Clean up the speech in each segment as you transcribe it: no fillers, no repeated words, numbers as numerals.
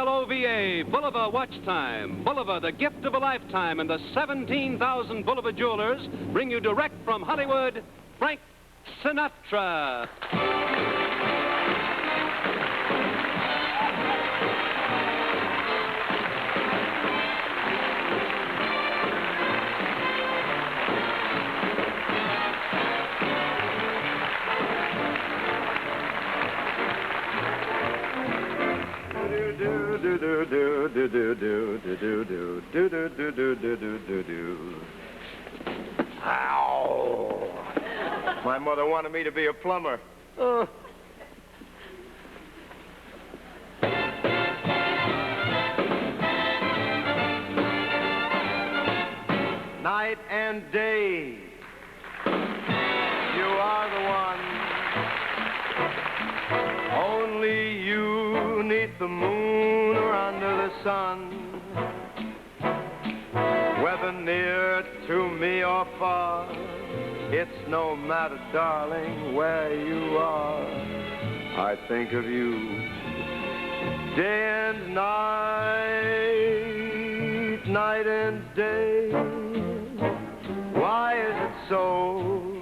B-U-L-O-V-A, Bulova Watch Time. Bulova, the gift of a lifetime, and the 17,000 Bulova jewelers bring you direct from Hollywood, Frank Sinatra. Ow! My mother wanted me to be a plumber. Night and day, you are the one. Only you neath the moon or under the sun. Whether near to me or far, it's no matter, darling, where you are. I think of you day and night, night and day. Why is it so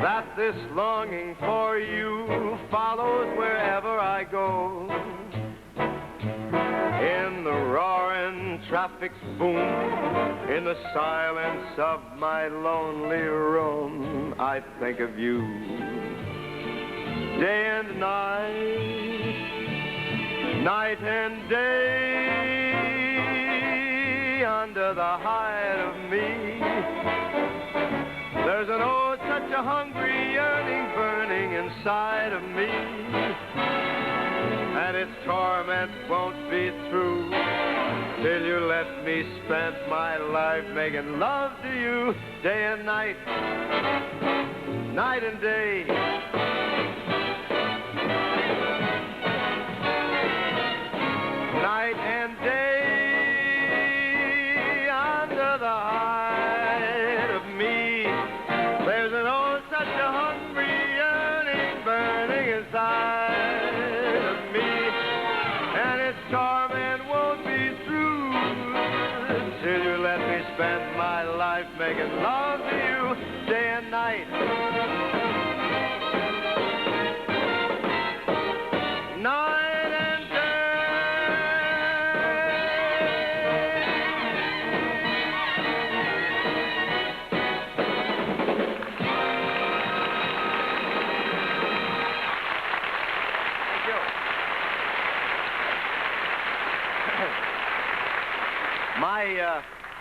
that this longing for you follows wherever I go? In the roaring traffic's boom, in the silence of my lonely room, I think of you day and night, night and day, under the hide of me. There's an oh, such a hungry yearning burning inside of me, and its torment won't be through till you let me spend my life making love to you day and night, night and day. Night and day, under the hide of me. There's an oh, such a hungry yearning burning inside of me, and its torment won't be through till you let me spend my life making love to you day and night. Night and day. Thank you.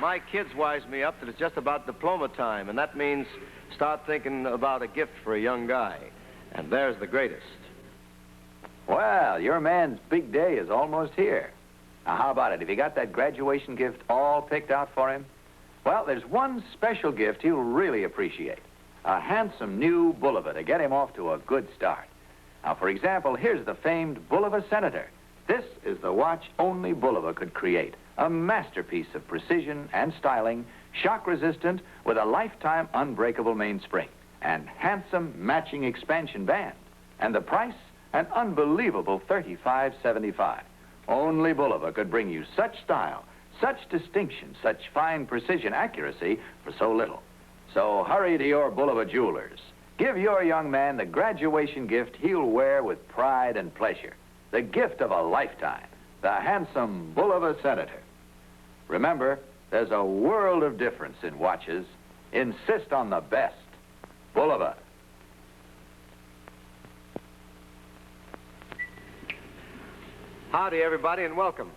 My kids wise me up that it's just about diploma time, and that means start thinking about a gift for a young guy. And there's the greatest. Well, your man's big day is almost here. Now, how about it? Have you got that graduation gift all picked out for him? Well, there's one special gift he'll really appreciate. A handsome new Bulova to get him off to a good start. Now, for example, here's the famed Bulova Senator. This is the watch only Bulova could create. A masterpiece of precision and styling, shock-resistant, with a lifetime unbreakable mainspring, and handsome matching expansion band. And the price? An unbelievable $35.75. Only Bulova could bring you such style, such distinction, such fine precision accuracy for so little. So hurry to your Bulova jewelers. Give your young man the graduation gift he'll wear with pride and pleasure. The gift of a lifetime, the handsome Bulova Senator. Remember, there's a world of difference in watches. Insist on the best. Bulova. Howdy, everybody, and welcome.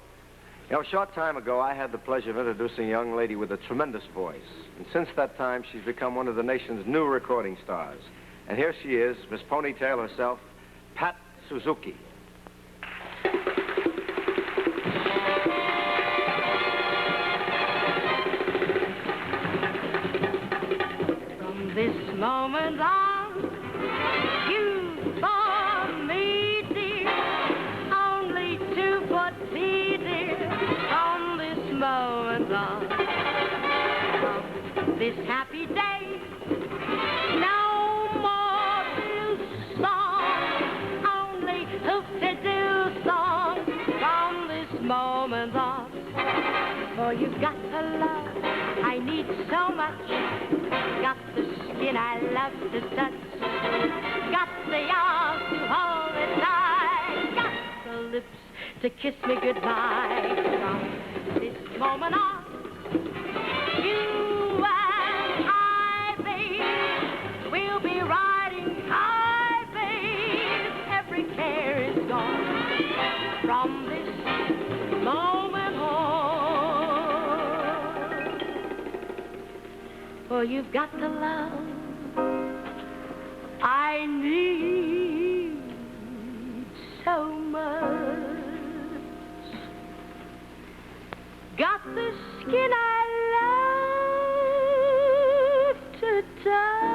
You know, a short time ago, I had the pleasure of introducing a young lady with a tremendous voice. And since that time, she's become one of the nation's new recording stars. And here she is, Miss Ponytail herself, Pat Suzuki. From this moment on, you for me, dear, only two for tea, dear. From this moment on, from this happy day, no more fiddle song, only a fiddle song. For you've got the love I need so much. Got the skin I love to touch. Got the arms to hold me tight. Got the lips to kiss me goodnight. From this moment on, you and I, babe, we'll be riding high, babe. Every care is gone. From this moment on, for you've got the love I need so much. Got the skin I love to touch.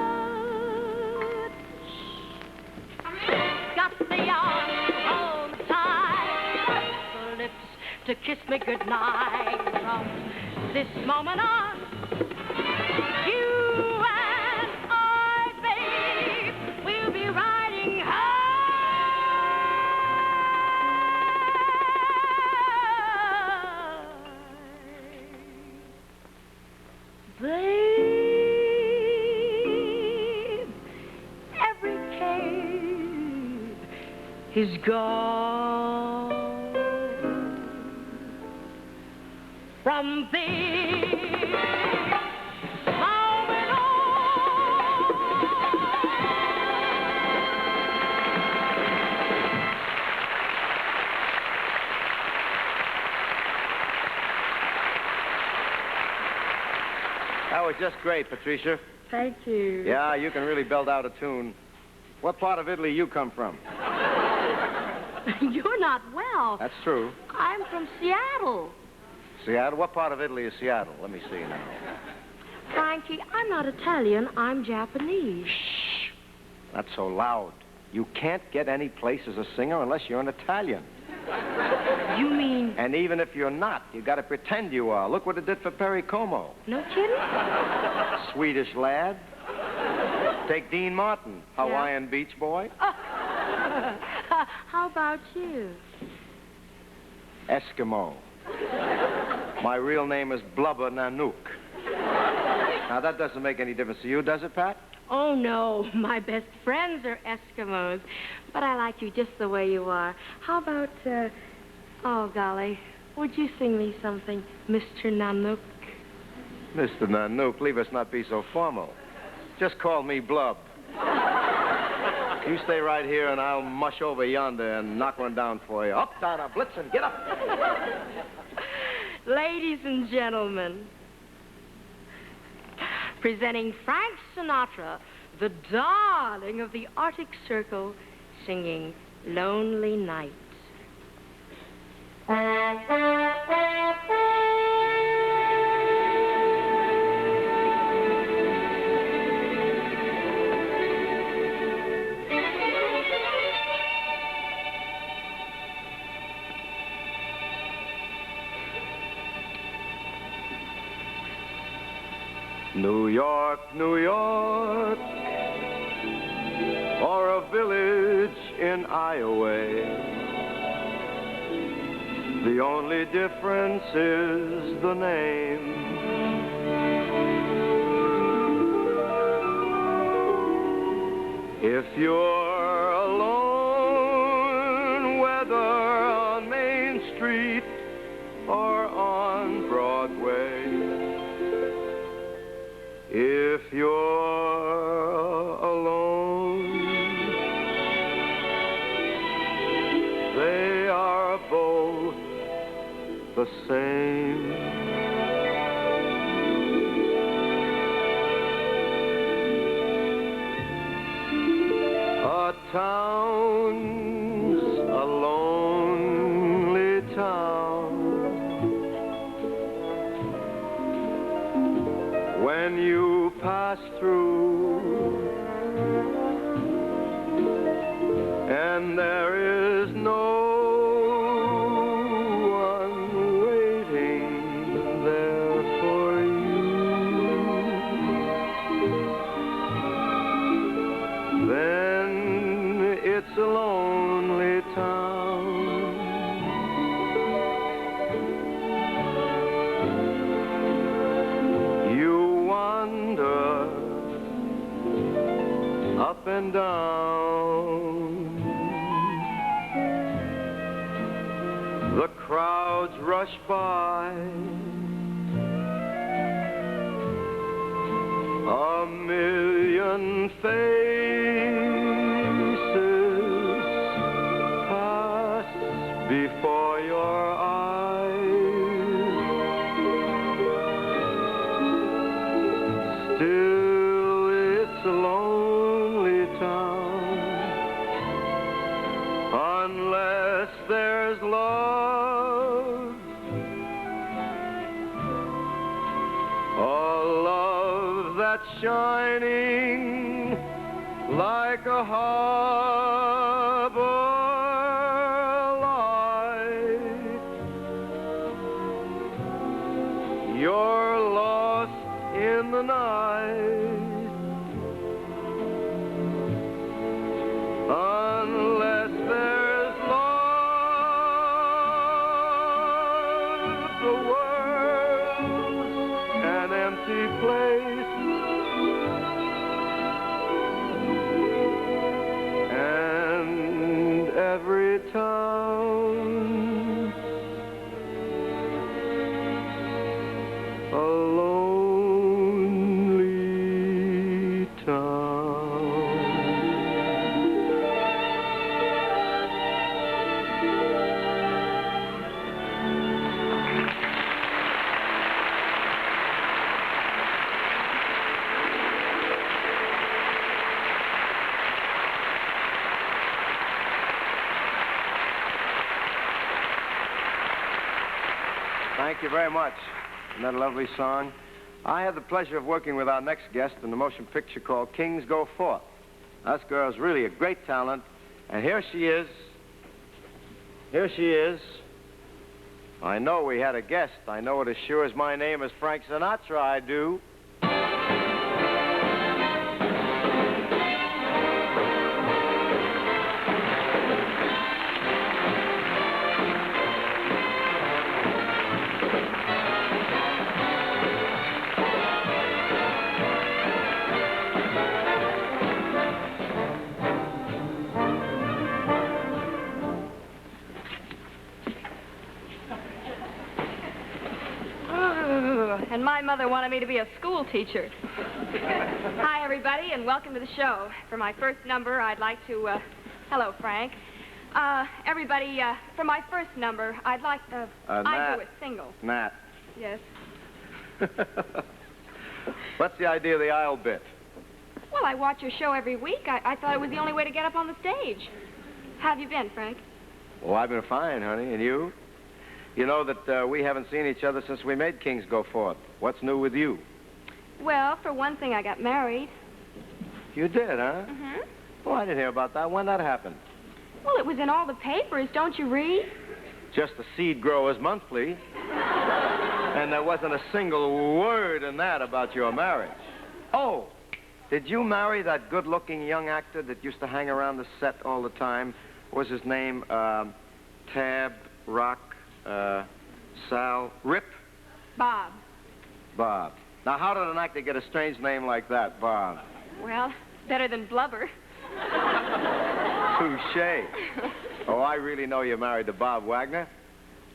Got the arms to hold tight. Got the lips to kiss me goodnight. From this moment on, you and I, babe, we'll be riding high. Babe, every care is gone. From this moment on. That was just great, Patricia. Thank you. Yeah, you can really belt out a tune. What part of Italy you come from? You're not well. That's true. I'm from Seattle. Seattle? What part of Italy is Seattle? Let me see now. Frankie, I'm not Italian. I'm Japanese. Shh. Not so loud. You can't get any place as a singer unless you're an Italian. You mean... And even if you're not, you got to pretend you are. Look what it did for Perry Como. No kidding? Swedish lad. Take Dean Martin, Hawaiian Beach boy. How about you? Eskimo. My real name is Blubber Nanook. Now, that doesn't make any difference to you, does it, Pat? Oh, no. My best friends are Eskimos. But I like you just the way you are. How about, oh, golly, would you sing me something, Mr. Nanook? Mr. Nanook, leave us not be so formal. Just call me Blub. You stay right here, and I'll mush over yonder and knock one down for you. Up, down, a blitzen, get up. Ladies and gentlemen, presenting Frank Sinatra, the darling of the Arctic Circle, singing Lonely Night. New York, New York, or a village in Iowa. The only difference is the name. If you're alone, whether on Main Street or on Broadway, if you're alone, they are both the same. A town's a lonely town when you pass through, and there is no one waiting there for you. Then it's a lonely town. and down. The crowds rush by, a million faces pass before your eyes. Still, it's a lonely town unless there's love, a love that's shining like a harbor light. You're lost in the night unless there's love. The world's an empty place, and every town a lonely town. Thank you very much. Isn't that a lovely song? I had the pleasure of working with our next guest in the motion picture called Kings Go Forth. This girl's really a great talent, and here she is. Here she is. I know we had a guest. I know it as sure as my name is Frank Sinatra, I do. And my mother wanted me to be a school teacher. Hi, everybody, and welcome to the show. For my first number, I'd like to, hello, Frank. Everybody, for my first number, I'd like, I do a single. Nat. Yes. What's the idea of the aisle bit? Well, I watch your show every week. I thought it was the only way to get up on the stage. How have you been, Frank? Well, I've been fine, honey. And you? You know that we haven't seen each other since we made Kings Go Forth. What's new with you? Well, for one thing, I got married. You did, huh? Mm-hmm. Well, I didn't hear about that. When that happened? Well, it was in all the papers. Don't you read? Just the Seed Growers Monthly. And there wasn't a single word in that about your marriage. Oh, did you marry that good-looking young actor that used to hang around the set all the time? What was his name? Tab, Rock, Sal, Rip? Bob. Bob. Now, how did an actor get a strange name like that, Bob? Well, better than Blubber. Touché. Oh, I really know you're married to Bob Wagner.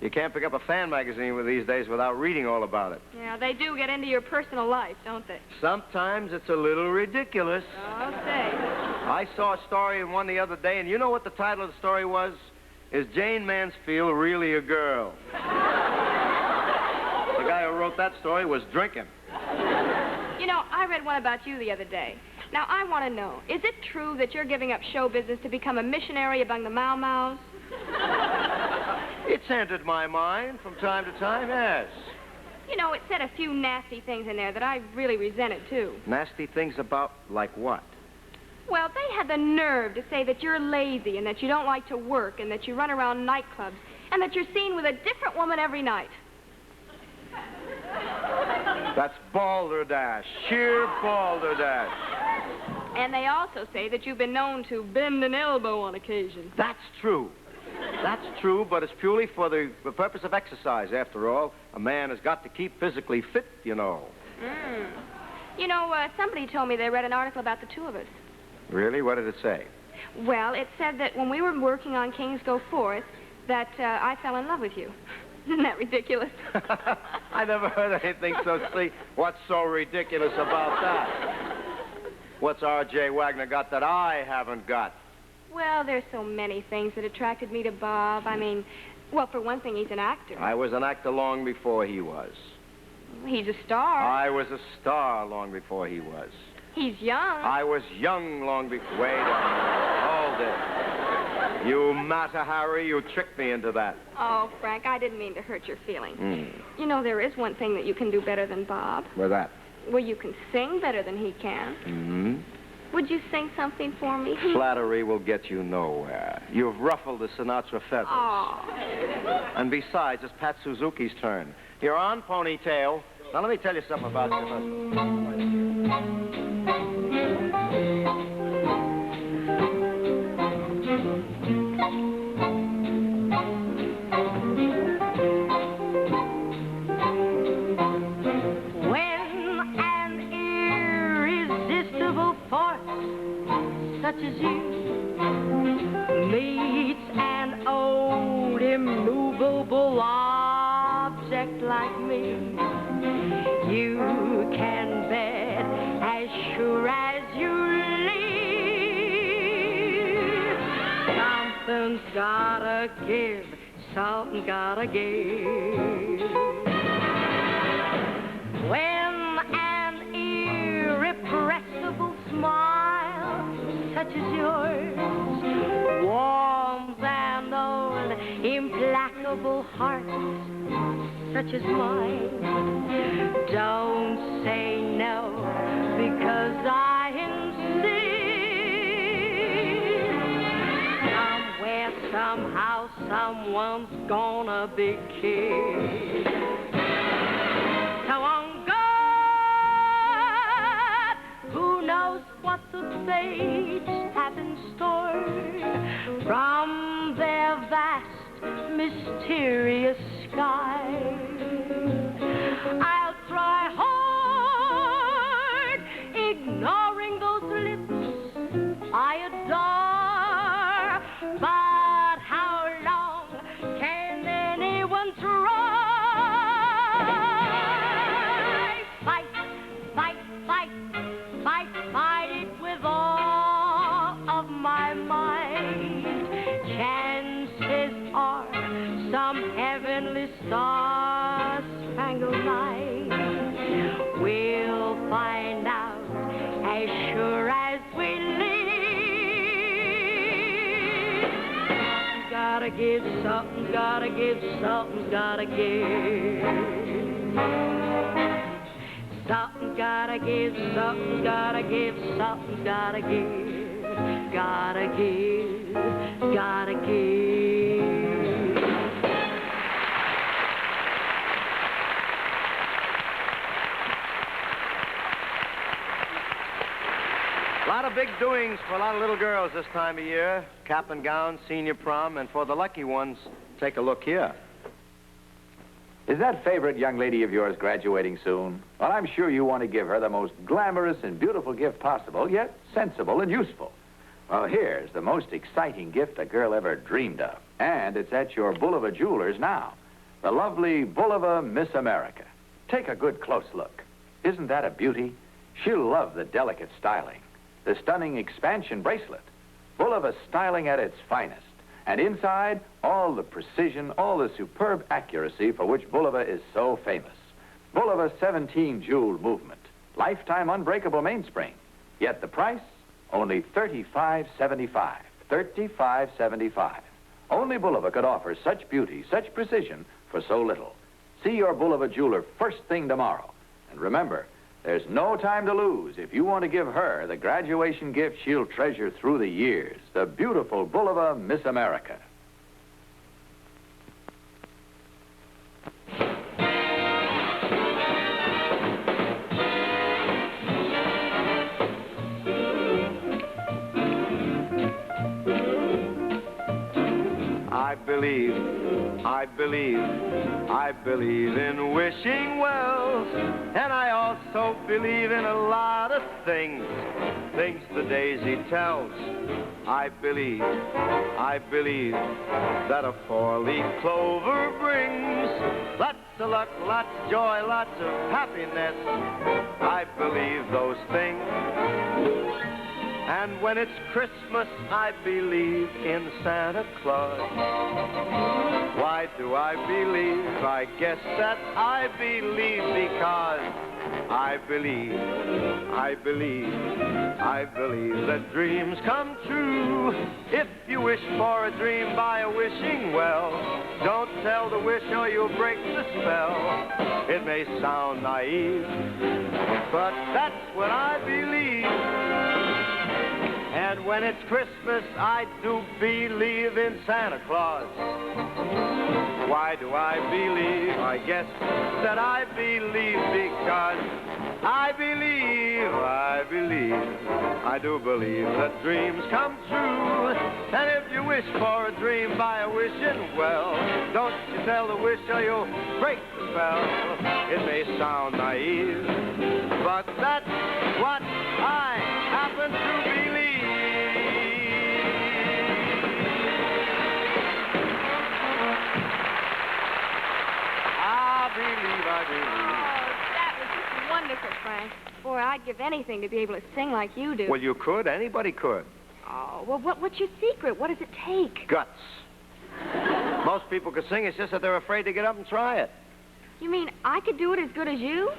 You can't pick up a fan magazine these days without reading all about it. Yeah, they do get into your personal life, don't they? Sometimes it's a little ridiculous. I'll say. I saw a story in one the other day, and you know what the title of the story was? Is Jane Mansfield really a girl? The guy who wrote that story was drinking. You know, I read one about you the other day. Now, I want to know, is it true that you're giving up show business to become a missionary among the Mau Maus? It's entered my mind from time to time, yes. You know, it said a few nasty things in there that I really resented, too. Nasty things about, like what? Well, they had the nerve to say that you're lazy and that you don't like to work and that you run around nightclubs and that you're seen with a different woman every night. That's balderdash, sheer balderdash. And they also say that you've been known to bend an elbow on occasion. That's true. That's true, but it's purely for the purpose of exercise. After all, a man has got to keep physically fit, you know. You know, somebody told me they read an article about the two of us. Really? What did it say? Well, it said that when we were working on Kings Go Forth, that I fell in love with you. Isn't that ridiculous? I never heard anything so silly. What's so ridiculous about that? What's R.J. Wagner got that I haven't got? Well, there's so many things that attracted me to Bob. I mean, well, for one thing, he's an actor. I was an actor long before he was. He's a star. I was a star long before he was. He's young. I was young long before... Wait a minute. Hold it. You Mata Harry, you tricked me into that. Oh, Frank, I didn't mean to hurt your feelings. Mm. You know, there is one thing that you can do better than Bob. What's that? Well, you can sing better than he can. Mm-hmm. Would you sing something for me? Flattery will get you nowhere. You've ruffled the Sinatra feathers. Oh. And besides, it's Pat Suzuki's turn. You're on, Ponytail. Now, let me tell you something about you. Such as you meets an old immovable object like me, you can bet as sure as you live, something's gotta give, something's gotta give. When an irrepressible smile such as yours warms an old implacable heart such as mine, don't say no because I insist. Somewhere, somehow, someone's gonna be kissed. So on God, who knows what the fates have in store from their vast, mysterious sky. I'll try hard, ignoring those lips I adore, but how long can anyone try? Fight, fight, fight, fight, fight it with all of my might. Chances are some heavenly star-spangled night we'll find out as sure as we live. Gotta give something, gotta give something, gotta give. Something gotta give, something gotta give, something gotta give, gotta give, gotta give. A lot of big doings for a lot of little girls this time of year. Cap and gown, senior prom, and for the lucky ones, take a look here. Is that favorite young lady of yours graduating soon? Well, I'm sure you want to give her the most glamorous and beautiful gift possible, yet sensible and useful. Well, here's the most exciting gift a girl ever dreamed of. And it's at your Bulova Jewelers now. The lovely Bulova Miss America. Take a good close look. Isn't that a beauty? She'll love the delicate styling. The stunning expansion bracelet. Bulova styling at its finest. And inside, all the precision, all the superb accuracy for which Bulova is so famous. Bulova 17-jewel movement. Lifetime unbreakable mainspring. Yet the price, only $35.75. $35.75. Only Bulova could offer such beauty, such precision for so little. See your Bulova jeweler first thing tomorrow. And remember, there's no time to lose if you want to give her the graduation gift she'll treasure through the years, the beautiful Bulova Miss America. I believe I believe in wishing well, and I also believe in a lot of things the daisy tells. I believe that a four-leaf clover brings lots of luck, lots of joy, lots of happiness. I believe those things. And when it's Christmas, I believe in Santa Claus. Why do I believe? I guess that I believe because I believe that dreams come true. If you wish for a dream by a wishing well, don't tell the wish or you'll break the spell. It may sound naive, but that's what I believe. And when it's Christmas, I do believe in Santa Claus. Why do I believe? I guess that I believe because I do believe that dreams come true. And if you wish for a dream by a wishing well, don't you tell the wish or you'll break the spell. It may sound naive, but that's what I happen to believe. I believe. Oh, that was just wonderful, Frank. Boy, I'd give anything to be able to sing like you do. Well, you could. Anybody could. Oh, well, what's your secret? What does it take? Guts. Most people could sing. It's just that they're afraid to get up and try it. You mean I could do it as good as you?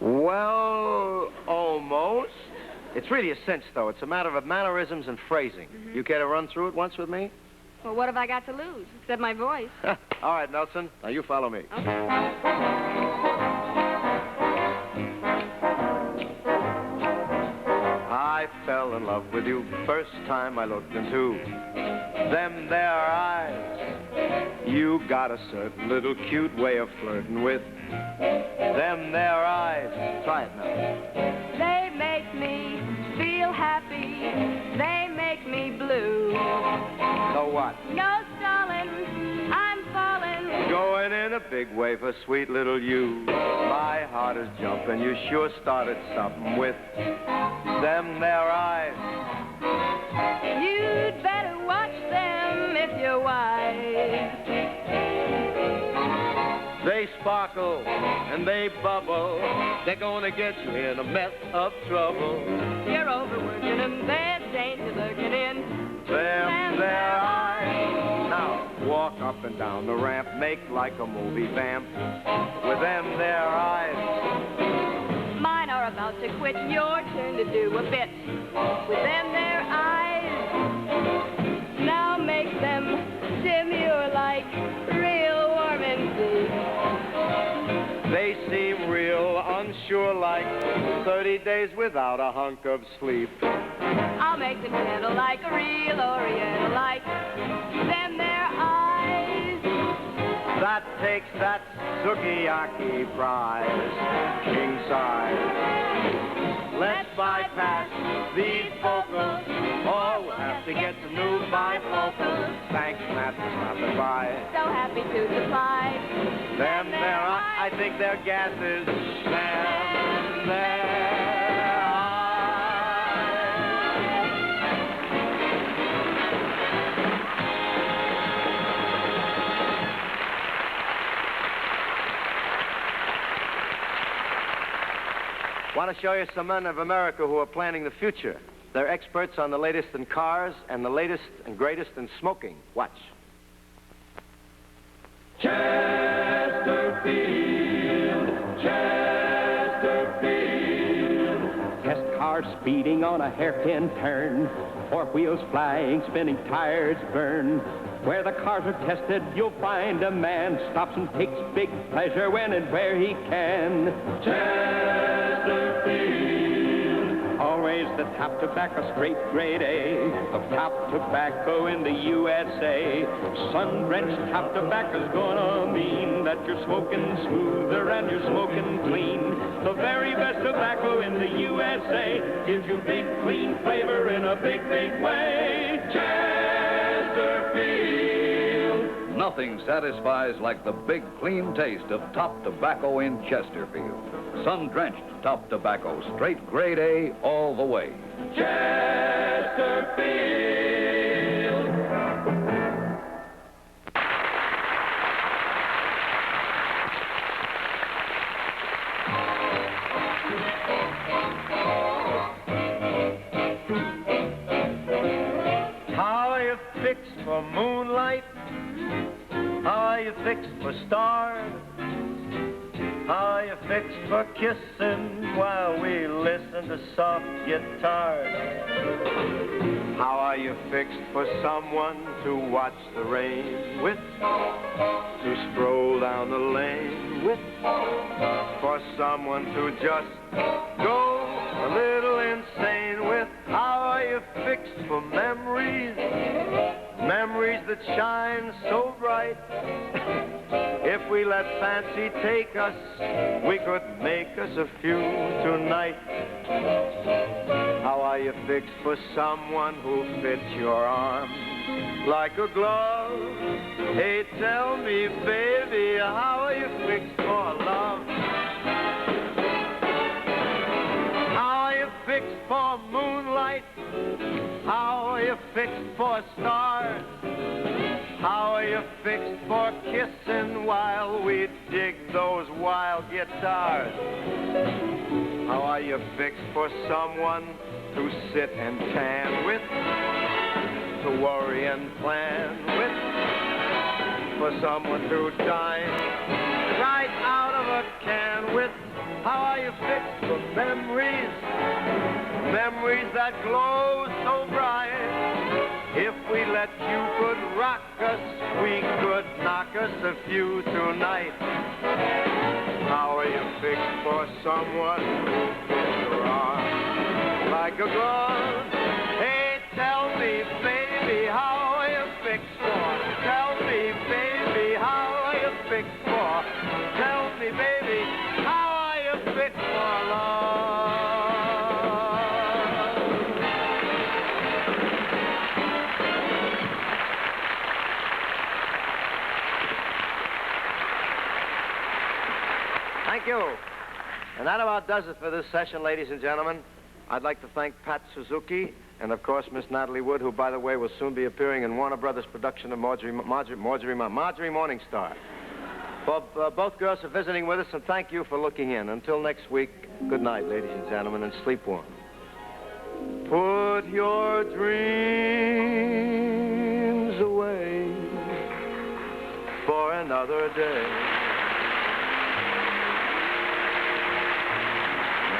Well, almost. It's really a cinch, though. It's a matter of mannerisms and phrasing. Mm-hmm. You care to run through it once with me? Well, what have I got to lose, except my voice? All right, Nelson. Now you follow me. Okay. I fell in love with you first time I looked into them there eyes. You got a certain little cute way of flirting with them there eyes. Try it now. They make me feel happy. They make me blue. So what? No stalling. I'm falling. Going in a big way for sweet little you. My heart is jumping. You sure started something with them there eyes. You'd better watch them if you're wise. They sparkle and they bubble. They're gonna get you in a mess of trouble. You're overworking them. There's danger lurking in Them there eyes. Now walk up and down the ramp, make like a movie vamp with them there eyes. Mine are about to quit. Your turn to do a bit with them there eyes. Now make them demure like real warm and deep. They seem real unsure, like 30 days without a hunk of sleep. I'll make them gentle like a real oriental, like them their eyes. That takes that sukiyaki prize, king size. Let's bypass these vocals, or we'll have to get some new bifocals. Thanks, Natalie, stopping by. So happy to supply Them there, I think their gases. Them there. Want to show you some men of America who are planning the future. They're experts on the latest in cars and the latest and greatest in smoking. Watch. Chesterfield, Chesterfield. Test cars speeding on a hairpin turn. Fork wheels flying, spinning tires burn. Where the cars are tested, you'll find a man stops and takes big pleasure when and where he can. Chesterfield. Always the top tobacco, straight grade A. Of top tobacco in the USA. Sun-drenched top tobacco's gonna mean that you're smoking smoother and you're smoking clean. The very best tobacco in the USA gives you big, clean flavor in a big, big way. Chesterfield. No Nothing satisfies like the big, clean taste of top tobacco in Chesterfield. Sun-drenched top tobacco, straight grade A all the way. Chesterfield. How are you fixed for moonlight? How are you fixed for stars? How are you fixed for kissing while we listen to soft guitars? How are you fixed for someone to watch the rain with? To stroll down the lane with? For someone to just go a little insane with? How are you fixed for memories? Memories that shine so bright. If we let fancy take us, we could make us a few tonight. How are you fixed for someone who fits your arm like a glove? Hey, tell me, baby, how are you fixed for love? How are you fixed for moonlight? How are you fixed for stars? How are you fixed for kissing while we dig those wild guitars? How are you fixed for someone to sit and tan with? To worry and plan with? For someone to dine right out of a can with? How are you fixed for memories? Memories that glow so bright. If we let Cupid rock us, we could knock us a few tonight. How are you fixed for someone who fits your arm like a glove? Hey, tell me, baby, how are you fixed for? Tell me, baby, how are you fixed for? Tell me, baby, how are you fixed for love? Thank you. And that about does it for this session, ladies and gentlemen. I'd like to thank Pat Suzuki and, of course, Miss Natalie Wood, who, by the way, will soon be appearing in Warner Brothers' production of Marjorie Morningstar. For both girls for visiting with us, and thank you for looking in. Until next week, good night, ladies and gentlemen, and sleep warm. Put your dreams away for another day.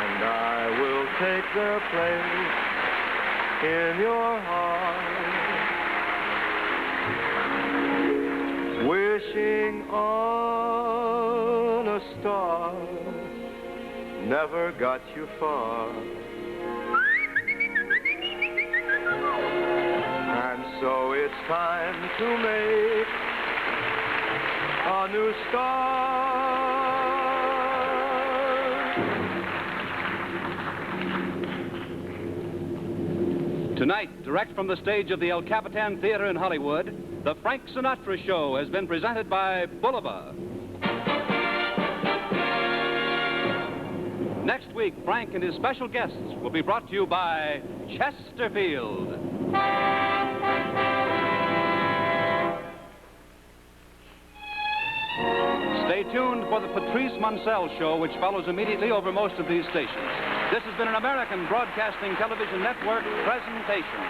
And I will take their place in your heart. Wishing on a star never got you far. And so it's time to make a new start. Tonight, direct from the stage of the El Capitan Theater in Hollywood, the Frank Sinatra Show has been presented by Bulova. Next week, Frank and his special guests will be brought to you by Chesterfield. Stay tuned for the Patrice Munsell Show, which follows immediately over most of these stations. This has been an American Broadcasting Television Network presentation.